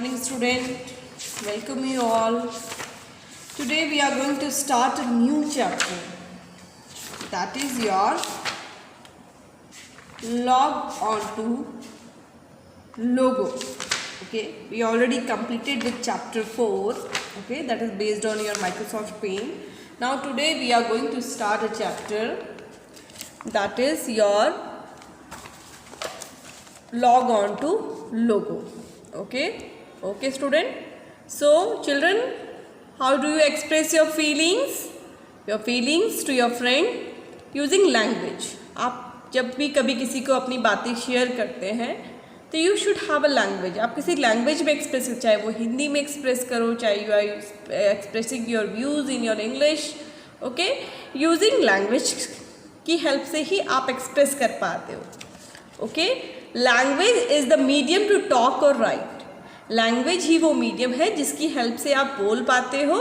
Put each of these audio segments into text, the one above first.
Morning student, welcome you all. Today we are going to start a new chapter, that is your log onto logo. Okay, we already completed with chapter 4. Okay, that is based on your Microsoft Paint. Now today we are going to start a chapter that is your log onto logo. Okay student. So children, how do you express your feelings to your friend using language? आप जब भी कभी किसी को अपनी बातें share करते हैं तो you should have a language. आप किसी लैंग्वेज में एक्सप्रेस करो, चाहे वो हिंदी में एक्सप्रेस करो, चाहे you are expressing your views in your English. Okay, using language की हेल्प से ही आप एक्सप्रेस कर पाते हो. Okay, language is the medium to talk और राइट. लैंग्वेज ही वो मीडियम है जिसकी हेल्प से आप बोल पाते हो,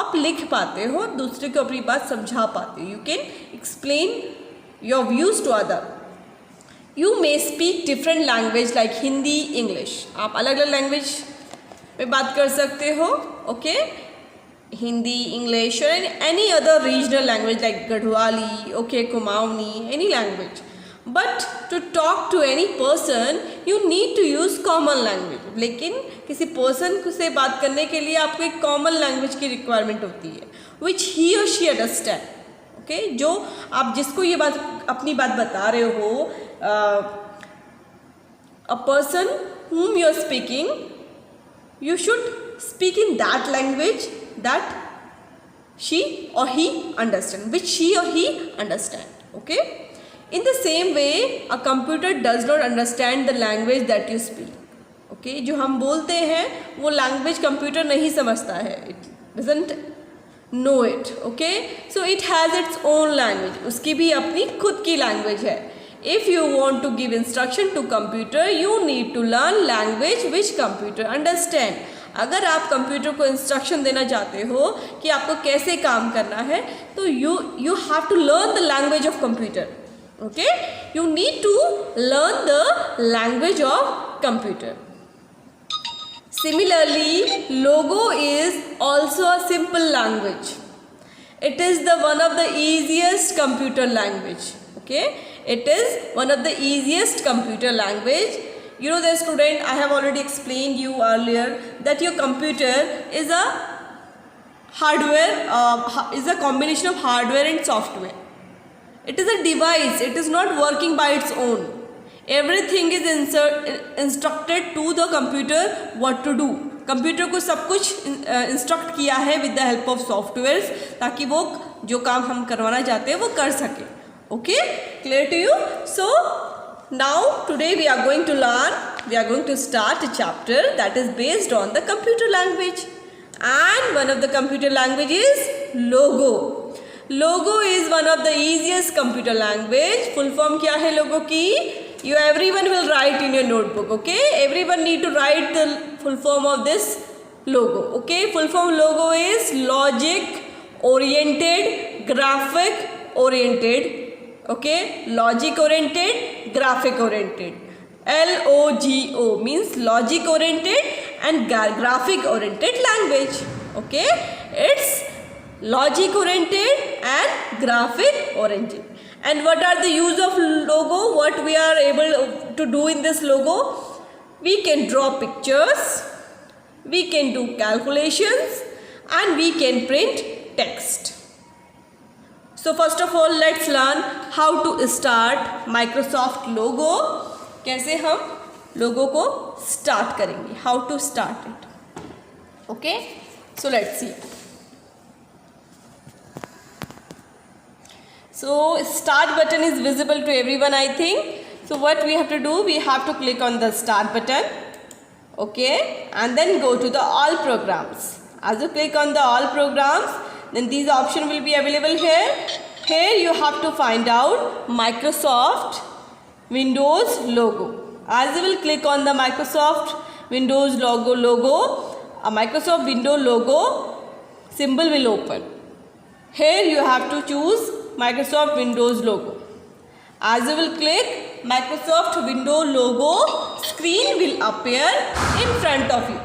आप लिख पाते हो, दूसरे को अपनी बात समझा पाते हो. You can explain your views to other. You may speak different language like Hindi, English. आप अलग अलग लैंग्वेज में बात कर सकते हो. ओके, हिंदी, इंग्लिश और any other regional language like Garhwali, okay, Kumaoni, any language. But to talk to any person you need to use common language. लेकिन किसी पर्सन से बात करने के लिए आपको एक कॉमन लैंग्वेज की रिक्वायरमेंट होती है विच ही और शी अंडरस्टैंड. ओके, जो आप जिसको ये बात अपनी बात बता रहे हो, a person whom you are speaking, you should speak in that language that she or he understand, which she or he understand. Okay, in the same way a computer does not understand the language that you speak. Okay, जो हम बोलते हैं वो language computer नहीं समझता है. it doesn't know it. Okay, so it has its own language. उसकी भी अपनी खुद की लैंग्वेज है. If you want to give instruction to computer, you need to learn language which computer understand. अगर आप कंप्यूटर को इंस्ट्रक्शन देना चाहते हो कि आपको कैसे काम करना है तो you have to learn the language of computer. Okay, you need to learn the language of computer. Similarly, logo is also a simple language. It is the one of the easiest computer language. Okay, it is one of the easiest computer language. You know the student, I have already explained you earlier that your computer is a hardware, is a combination of hardware and software. It is a device. It is not working by its own. Everything is instructed to the computer what to do. Computer को सब कुछ instruct किया है with the help of softwares ताकि वो जो काम हम करवाना चाहते हैं वो कर सके. Okay, clear to you? So now today we are going to start a chapter that is based on the computer language and one of the computer language is Logo. Logo is one of the easiest computer language. Full form क्या है लोगो की? You everyone will write in your notebook. Okay, everyone need to write the full form of this logo. Okay, full form logo is logic oriented graphic oriented. Okay, logic oriented graphic oriented. LOGO means logic oriented and graphic oriented language. Okay, it's logic oriented and graphic oriented. And what are the use of logo? What we are able to do in this logo? We can draw pictures, we can do calculations, and we can print text. So first of all, let's learn how to start Microsoft logo. कैसे हम logo को start करेंगे? How to start it? Okay, so let's see. So start button is visible to everyone, I think. So what we have to do, we have to click on the start button. Okay, and then go to the all programs. As you click on the all programs, then these options will be available here. Here you have to find out Microsoft Windows logo. As you will click on the Microsoft Windows logo, a Microsoft Window logo symbol will open. Here you have to choose Microsoft Windows logo. As you will click, Microsoft Windows logo screen will appear in front of you.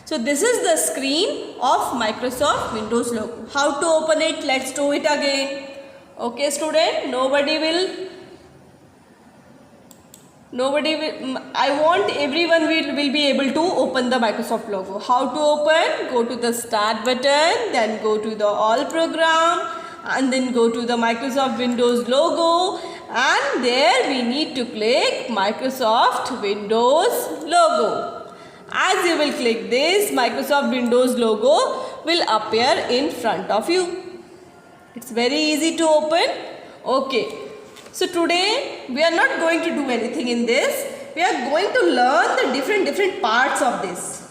So this is the screen of Microsoft Windows logo. How to open it? Let's do it again. Okay student, nobody will, I want everyone will be able to open the Microsoft logo. How to open? Go to the start button, then go to the all program, and then go to the Microsoft Windows logo, and there we need to click Microsoft Windows logo. As you will click this, Microsoft Windows logo will appear in front of you. It's very easy to open. Okay, so today we are not going to do anything in this. We are going to learn the different parts of this.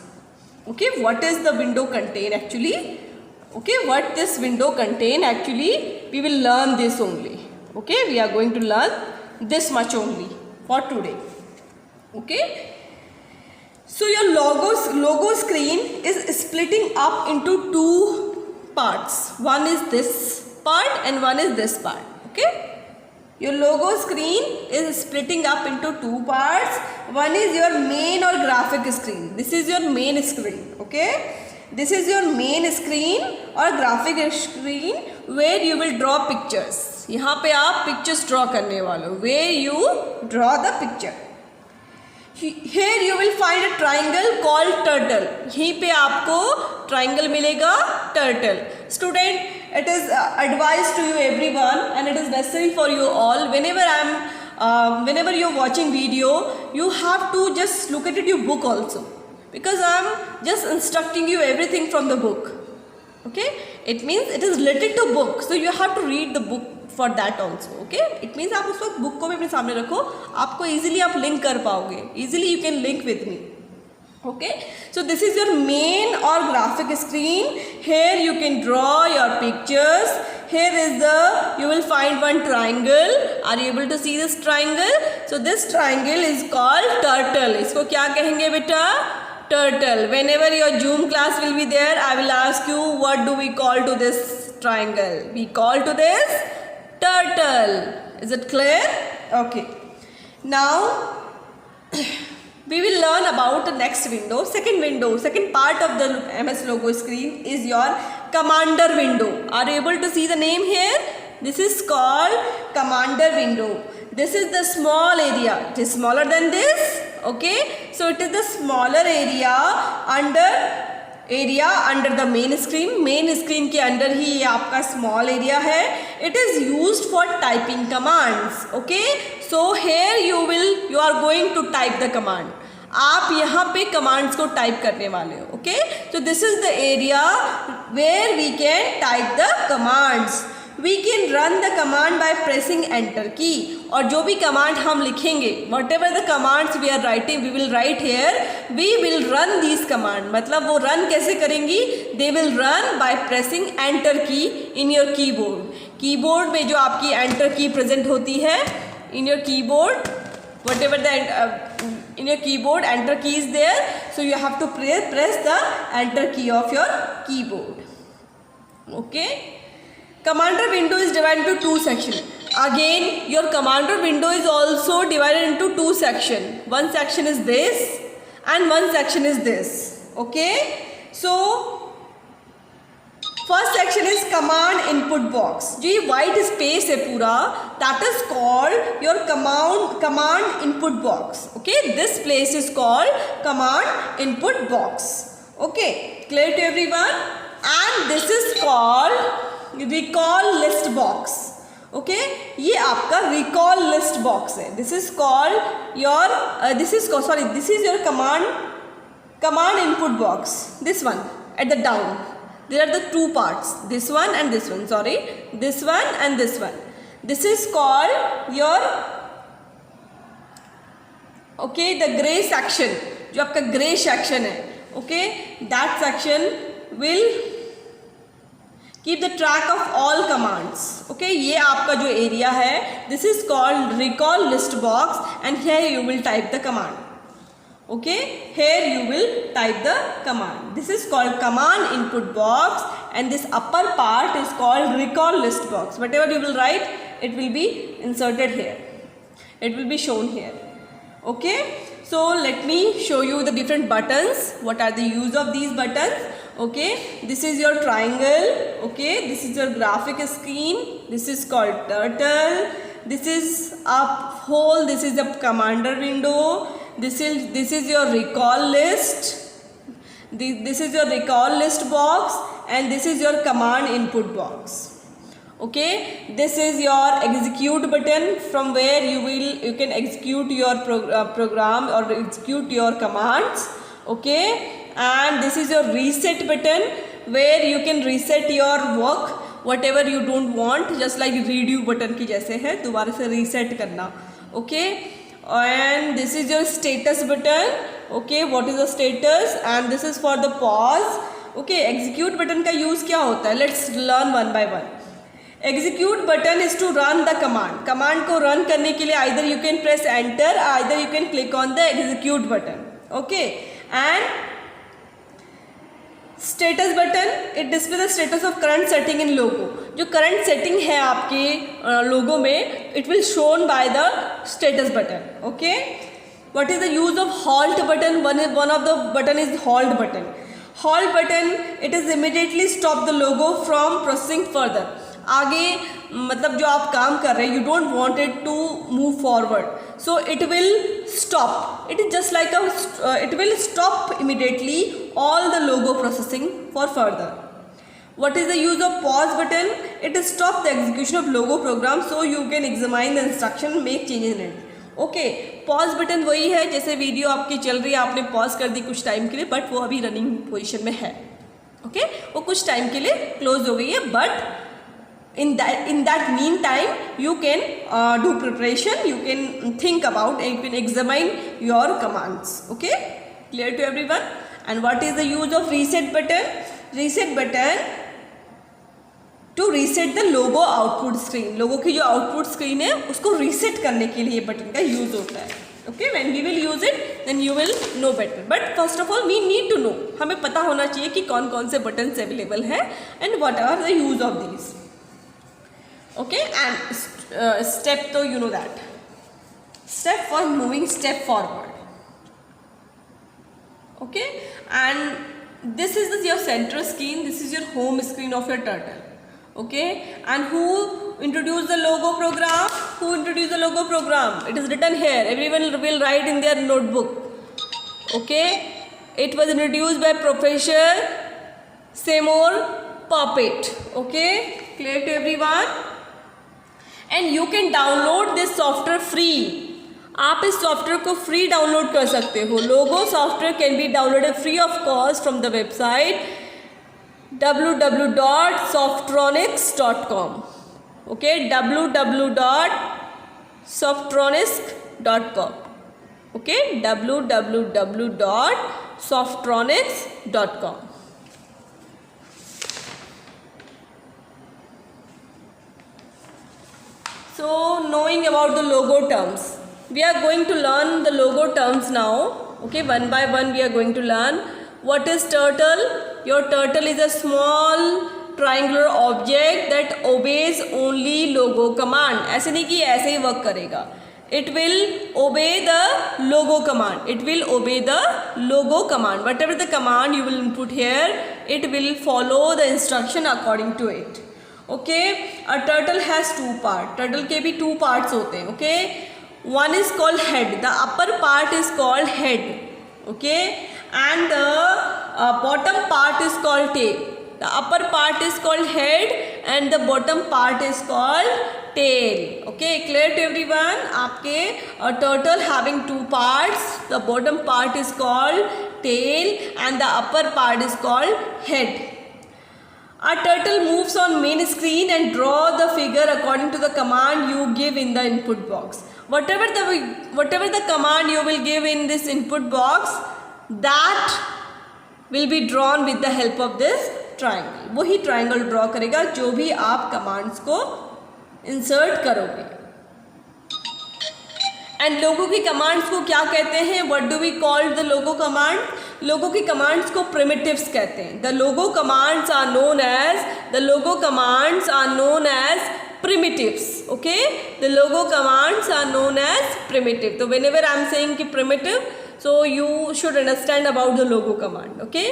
Okay, what is the window contain actually? Okay, what this window contain actually, we will learn this only. Okay, we are going to learn this much only for today. Okay, so your logo screen is splitting up into two parts. One is this part and one is this part. Okay, your logo screen is splitting up into two parts. One is your main or graphic screen. This is your main screen. Okay, this is your main screen or graphic screen where you will draw pictures. यहाँ पे आप pictures draw करने वाले हो. Where you draw the picture. Here you will find a triangle called turtle. यहीं पे आपको triangle मिलेगा turtle. Student, it is advised to you everyone, and it is necessary for you all. Whenever you're watching video, you have to just look at your book also, because I am just instructing you everything from the book. Okay, it means it is related to book, so you have to read the book for that also. Okay, it means आप उस वक्त book को भी अपने सामने रखो, आपको easily आप link कर पाओगे. Easily you can link with me. Okay, so this is your main or graphic screen. Here you can draw your pictures. Here is you will find one triangle. Are you able to see this triangle? So this triangle is called turtle. इसको क्या कहेंगे बेटा? Turtle. Whenever your Zoom class will be there, I will ask you, what do we call to this triangle? We call to this turtle. Is it clear? Okay. Now we will learn about the next window. Second part of the MS logo screen is your commander window. Are you able to see the name here? This is called commander window. This is the small area. It is smaller than this. Okay, so it is the smaller area under the main screen. Main screen के अंदर ही ये आपका small area है. It is used for typing commands. Okay, so here you are going to type the command. आप यहाँ पे commands को type करने वाले हो. Okay, so this is the area where we can type the commands. We can run the command by pressing enter key. और जो भी command हम लिखेंगे, whatever the commands we are writing, we will write here. We will run these command. मतलब वो run कैसे करेंगी? They will run by pressing enter key in your keyboard. Keyboard में जो आपकी enter key present होती है, in your keyboard, whatever the in your keyboard enter key is there, so you have to press the enter key of your keyboard. Okay. Commander window is divided into two sections. Again, your commander window is also divided into two sections. One section is this and one section is this. Okay. So first section is command input box. जो ये white space है पूरा, that is called your command input box. Okay. This place is called command input box. Okay. Clear to everyone? And this is called recall list box. Okay, ये आपका recall list box है. This is called your this is your command input box. This one at the down. There are the two parts. This one and this one. Sorry, this one and this one. This is called your the gray section. जो आपका gray section है. Okay, that section will keep the track of all commands. Okay, ये आपका जो area है, this is called recall list box, and here you will type the command. Okay, here you will type the command. This is called command input box, and this upper part is called recall list box. Whatever you will write, it will be inserted here. It will be shown here. Okay, so let me show you the different buttons. What are the use of these buttons? Okay, this is your triangle. Okay, this is your graphic screen. This is called turtle. This is a hole. This is a commander window. This is your recall list. This is your recall list box, and this is your command input box. Okay, this is your execute button, from where you can execute your program or execute your commands. Okay, and this is your reset button, where you can reset your work whatever you don't want, just like redo button की जैसे है, दोबारा से reset करना. Okay, and this is your status button. Okay, what is the status? And this is for the pause. Okay, execute button का use क्या होता है? Let's learn one by one. Execute button is to run the command. Command को run करने के लिए either you can press enter, either you can click on the execute button. Okay, and status button, it displays the status of current setting in logo. जो current setting है आपके logo में, it will shown by the status button. Okay, what is the use of halt button? One of the button is halt button. Halt button, it is immediately stop the logo from processing further. आगे मतलब जो आप काम कर रहे हैं, you don't want it to move forward, so it will stop. It is just like it will stop immediately all the Logo processing for further. What is the use of pause button? It is stop the execution of logo program so you can examine the instruction, make changes in it. Okay, pause button वही है जैसे video आपकी चल रही है, आपने pause कर दी कुछ टाइम के लिए, बट वो अभी रनिंग पोजीशन में है. ओके, वो कुछ टाइम के लिए क्लोज हो गई है, but in that meantime you can do preparation, you can think about and you can examine your commands. Okay, clear to everyone? And what is the use of reset button? Reset button to reset the logo output screen. लोगो की जो output screen है उसको reset करने के लिए button का use होता है. Okay, when we will use it then you will know better, but first of all we need to know, हमें पता होना चाहिए कि कौन कौन से बटन्स अवेलेबल है and what are the use of these. Okay, and step, so you know that step for moving step forward. Okay, and this is your center screen, this is your home screen of your turtle. Okay, and who introduced the logo program? Who introduced the logo program? It is written here, everyone will write in their notebook. Okay, it was introduced by Professor Seymour Papert. Okay, clear to everyone? And you can download this software free. आप इस software को free download कर सकते हो. Logo software can be downloaded free of cost from the website www.softronics.com. Okay, www.softronics.com. Okay, www.softronics.com. So knowing about the logo terms, we are going to learn the logo terms now. Okay, one by one we are going to learn. What is turtle? Your turtle is a small triangular object that obeys only logo command. ऐसे नहीं कि ऐसे ही work करेगा. It will obey the logo command. It will obey the logo command. Whatever the command you will input here, it will follow the instruction according to it. Okay, a turtle has two parts. Turtle के भी two parts होते हैं. Okay, one is called head. The upper part is called head. Okay, and the bottom part is called tail. The upper part is called head and the bottom part is called tail. Okay, clear to everyone? आपके a turtle having two parts. The bottom part is called tail and the upper part is called head. A turtle moves on main screen and draw the figure according to the command you give in the input box. Whatever the command you will give in this input box, that will be drawn with the help of this triangle. वही triangle draw करेगा जो भी आप commands को insert करोगे. And logo की commands को क्या कहते हैं? What do we call the Logo command? Logo की कमांड्स को प्रिमिटिव्स कहते हैं. The Logo commands are known as primitives. Okay, the logo commands are known as primitive. So whenever I am saying ki primitive, so you should understand about the logo command. Okay,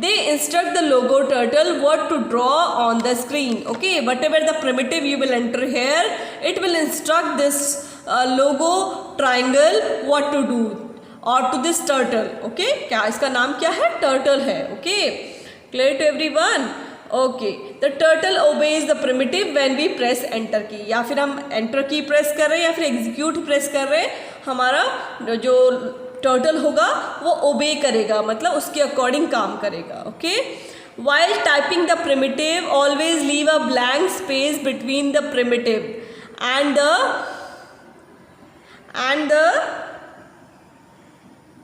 they instruct the logo turtle what to draw on the screen. Okay, whatever the primitive you will enter here, it will instruct this logo triangle what to do, or to this turtle. Okay, क्या इसका नाम क्या है? Turtle है. Okay, clear to everyone? Okay, the turtle obeys the primitive when we press enter key, या फिर हम enter की प्रेस कर रहे हैं या फिर एग्जीक्यूट प्रेस कर रहे हैं, हमारा जो टर्टल होगा वो ओबे करेगा, मतलब उसके अकॉर्डिंग काम करेगा. Okay, while typing the primitive always leave a blank space between the primitive and the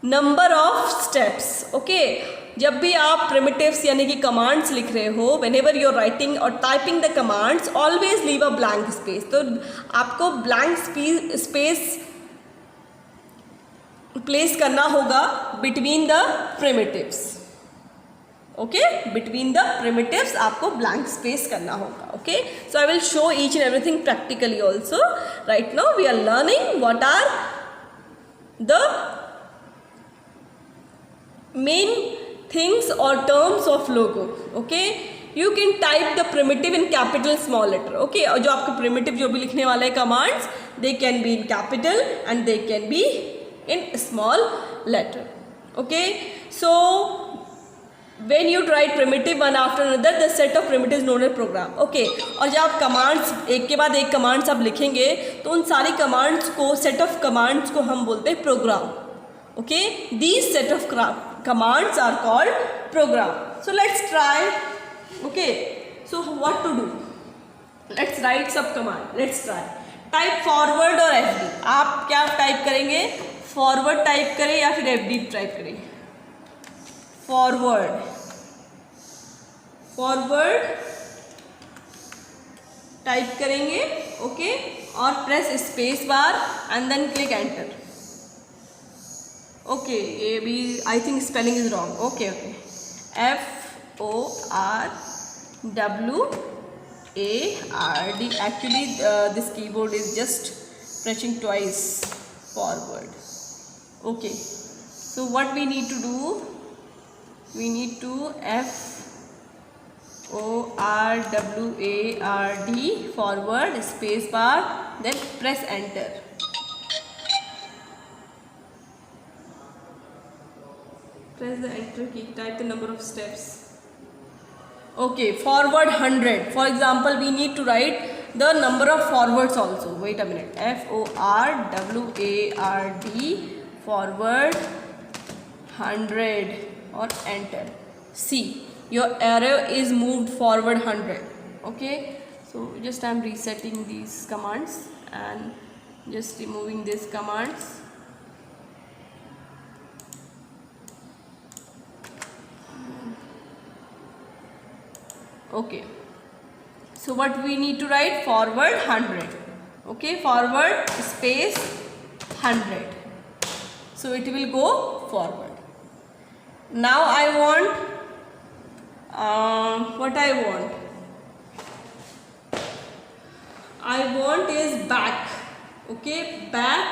number of steps. Okay, जब भी आप प्रिमिटिव्स यानी कि कमांड्स लिख रहे हो, whenever you are writing और typing the commands, always leave a blank space. तो आपको ब्लैंक स्पेस प्लेस करना होगा between the primitives. Okay, between the primitives आपको ब्लैंक स्पेस करना होगा. Okay, so I will show each and everything practically also. Right now we are learning what are the main things or terms of logo. Okay, you can type the primitive in capital small letter. Okay, और जो आपको primitive जो भी लिखने वाले commands, they can be in capital and they can be in small letter. Okay, so when you write primitive one after another, the set of primitives known as program. Okay, और जब आप commands एक के बाद एक commands आप लिखेंगे तो उन सारी commands को, set of commands को हम बोलते हैं program. Okay, these set of commands are called program. So let's try. Okay, so what to do? Let's write some command. Let's try. Type forward or FD. आप क्या type करेंगे? Forward type करें या फिर FD टाइप करें? Forward. Forward type करेंगे. Okay, और press space bar and then click enter. Okay, ये भी I think spelling is wrong. Okay, FORWARD. Actually this keyboard is just pressing twice forward. Okay, so what we need to do, we need to FORWARD forward space bar, then press enter. Press the enter key, type the number of steps. Okay, forward 100. For example, we need to write the number of forwards also. Wait a minute. FORWARD forward 100 or enter. See, your arrow is moved forward 100. Okay, so just I am resetting these commands and just removing these commands. Okay, so what we need to write? Forward 100. Okay, forward space 100. So it will go forward. Now I want what I want is back. Okay, back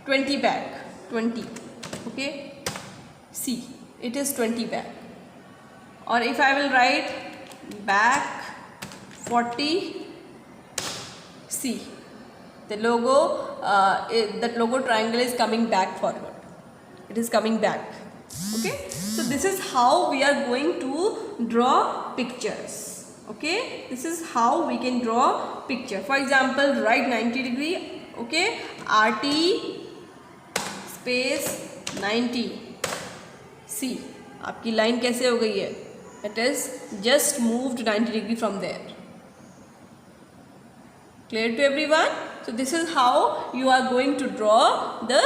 20 back 20. Okay, see, it is 20 back. Or if I will write back 40, see, the logo that logo triangle is coming back forward, it is coming back. Okay, so this is how we are going to draw pictures. Okay, this is how we can draw picture. For example, write 90 degree. Okay, RT space 90. See, आपकी line कैसे हो गई है? It is just moved 90 degree from there. Clear to everyone? So this is how you are going to draw the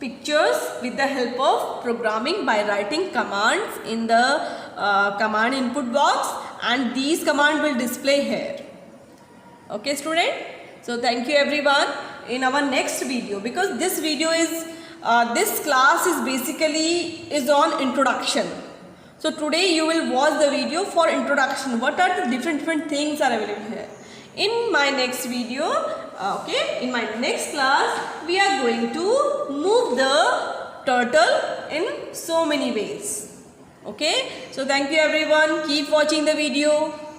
pictures with the help of programming by writing commands in the command input box, and these commands will display here. Okay student, so thank you everyone. In our next video, because this video is this class is basically is on introduction. So today you will watch the video for introduction. What are the different things are available here. In my next video, in my next class, we are going to move the turtle in so many ways. Okay, so thank you everyone. Keep watching the video.